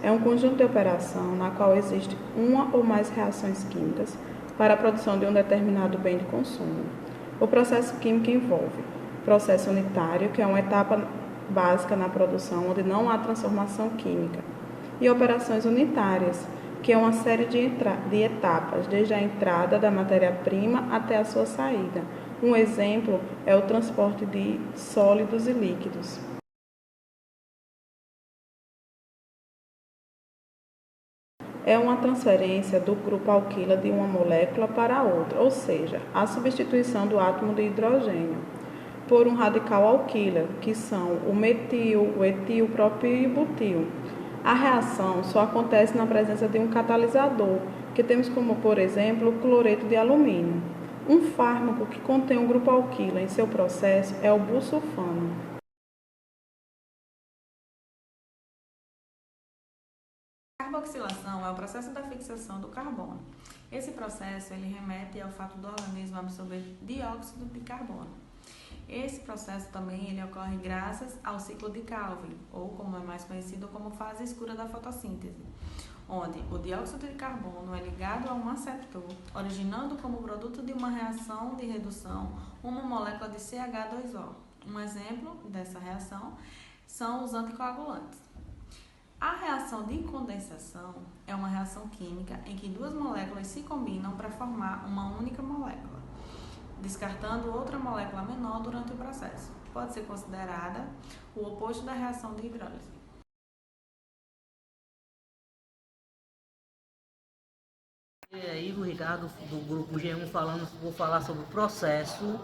É um conjunto de operação na qual existe uma ou mais reações químicas para a produção de um determinado bem de consumo. O processo químico envolve processo unitário, que é uma etapa básica na produção onde não há transformação química, e operações unitárias, que é uma série de etapas, desde a entrada da matéria-prima até a sua saída. Um exemplo é o transporte de sólidos e líquidos. É uma transferência do grupo alquila de uma molécula para outra, ou seja, a substituição do átomo de hidrogênio por um radical alquila, que são o metil, o etil, o propil e o butil. A reação só acontece na presença de um catalisador, que temos como, por exemplo, o cloreto de alumínio. Um fármaco que contém um grupo alquila em seu processo é o busulfano. A carboxilação é o processo da fixação do carbono. Esse processo ele remete ao fato do organismo absorver dióxido de carbono. Esse processo também ele ocorre graças ao ciclo de Calvin, ou como é mais conhecido como fase escura da fotossíntese, onde o dióxido de carbono é ligado a um aceptor, originando como produto de uma reação de redução uma molécula de CH2O. Um exemplo dessa reação são os anticoagulantes. A reação de condensação é uma reação química em que duas moléculas se combinam para formar uma única molécula, descartando outra molécula menor durante o processo. Pode ser considerada o oposto da reação de hidrólise. E aí, o Ricardo do grupo G1 vou falar sobre o processo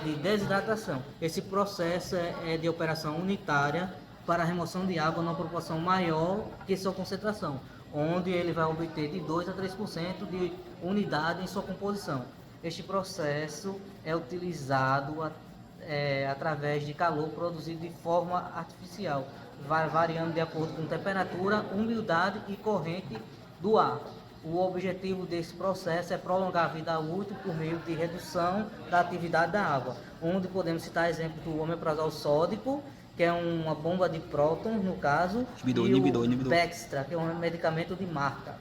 de desidratação. Esse processo é de operação unitária para a remoção de água numa proporção maior que sua concentração, onde ele vai obter de 2 a 3% de unidade em sua composição. Este processo é utilizado através de calor produzido de forma artificial, vai variando de acordo com temperatura, umidade e corrente do ar. O objetivo desse processo é prolongar a vida útil por meio de redução da atividade da água, onde podemos citar exemplo do omeprazol sódico, que é uma bomba de prótons, no caso, inibidor. Bextra, que é um medicamento de marca.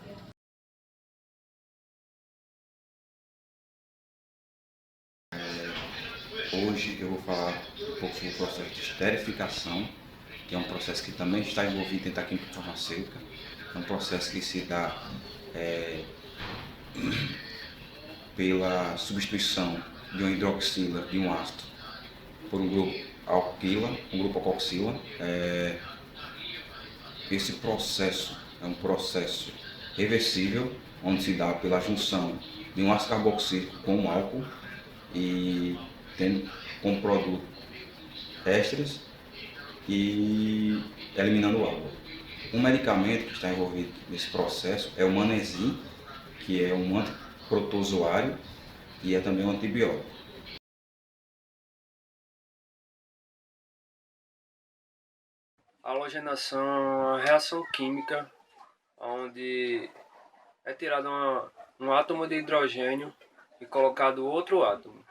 Hoje eu vou falar um pouco sobre o processo de esterificação, que é um processo que também está envolvido dentro da química farmacêutica. É um processo que se dá pela substituição de uma hidroxila de um ácido por um grupo alquila, um grupo alcoxila. Esse processo é um processo reversível, onde se dá pela junção de um ácido carboxílico com um álcool e tendo como produto ésteres e eliminando água. Um medicamento que está envolvido nesse processo é o Manezin, que é um antiprotozoário e é também um antibiótico. A halogenação é uma reação química onde é tirado um átomo de hidrogênio e colocado outro átomo.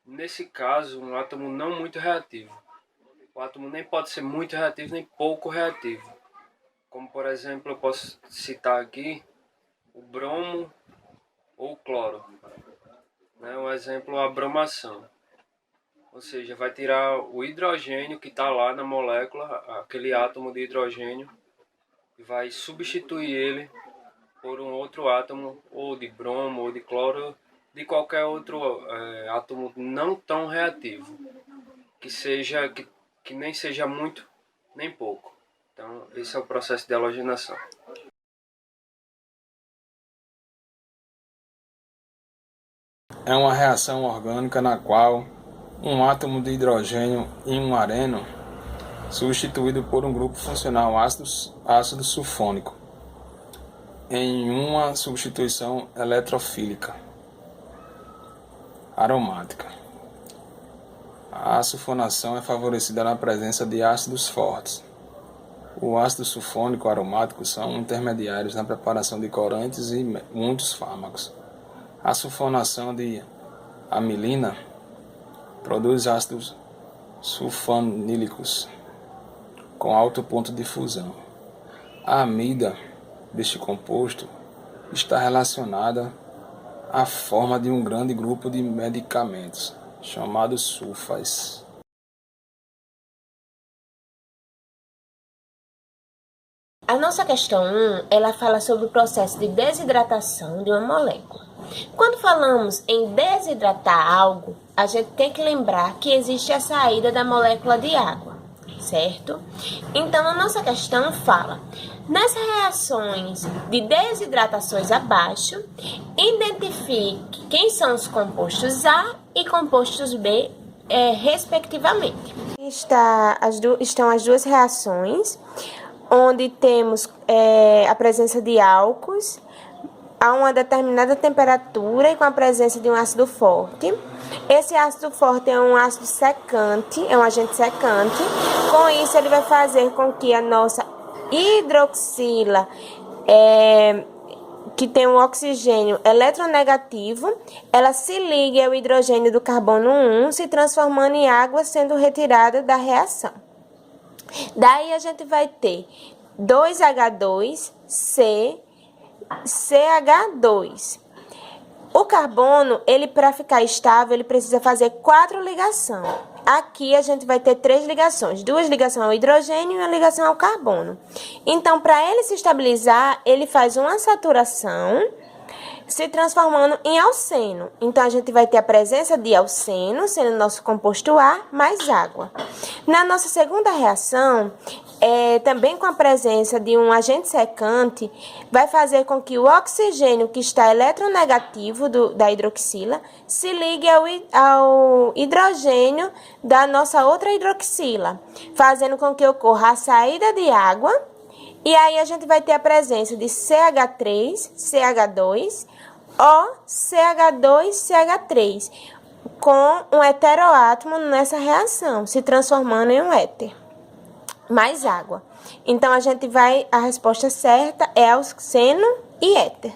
Nesse caso, um átomo não muito reativo. O átomo nem pode ser muito reativo nem pouco reativo. Como, por exemplo, eu posso citar aqui o bromo ou o cloro. Um exemplo, a bromação. Ou seja, vai tirar o hidrogênio que está lá na molécula, aquele átomo de hidrogênio, e vai substituir ele por um outro átomo, ou de bromo, ou de cloro, de qualquer outro átomo não tão reativo, que nem seja muito nem pouco. Então, esse é o processo de halogenação. É uma reação orgânica na qual um átomo de hidrogênio em um areno substituído por um grupo funcional ácido sulfônico em uma substituição eletrofílica aromática. A sulfonação é favorecida na presença de ácidos fortes. O ácido sulfônico aromático são intermediários na preparação de corantes e muitos fármacos. A sulfonação de amilina produz ácidos sulfanílicos com alto ponto de fusão. A amida deste composto está relacionada à forma de um grande grupo de medicamentos, chamados sulfas. A nossa questão 1, ela fala sobre o processo de desidratação de uma molécula. Quando falamos em desidratar algo, a gente tem que lembrar que existe a saída da molécula de água, certo? Então, a nossa questão fala: nessas reações de desidratações abaixo, identifique quem são os compostos A e compostos B, respectivamente. Estão as duas reações, onde temos a presença de álcools a uma determinada temperatura e com a presença de um ácido forte. Esse ácido forte é um ácido secante, é um agente secante. Com isso, ele vai fazer com que a nossa hidroxila, que tem um oxigênio eletronegativo, ela se ligue ao hidrogênio do carbono 1, se transformando em água, sendo retirada da reação. Daí a gente vai ter 2H2, CH2. O carbono, ele para ficar estável, ele precisa fazer 4 ligações. Aqui a gente vai ter 3 ligações, 2 ligações ao hidrogênio e uma ligação ao carbono. Então, para ele se estabilizar, ele faz uma saturação, se transformando em alceno. Então, a gente vai ter a presença de alceno, sendo nosso composto A, mais água. Na nossa segunda reação, também com a presença de um agente secante, vai fazer com que o oxigênio que está eletronegativo da hidroxila se ligue ao hidrogênio da nossa outra hidroxila, fazendo com que ocorra a saída de água. E aí a gente vai ter a presença de CH3, CH2, ou CH2, CH3, com um heteroátomo nessa reação, se transformando em um éter, mais água. Então, a resposta certa é alceno e éter.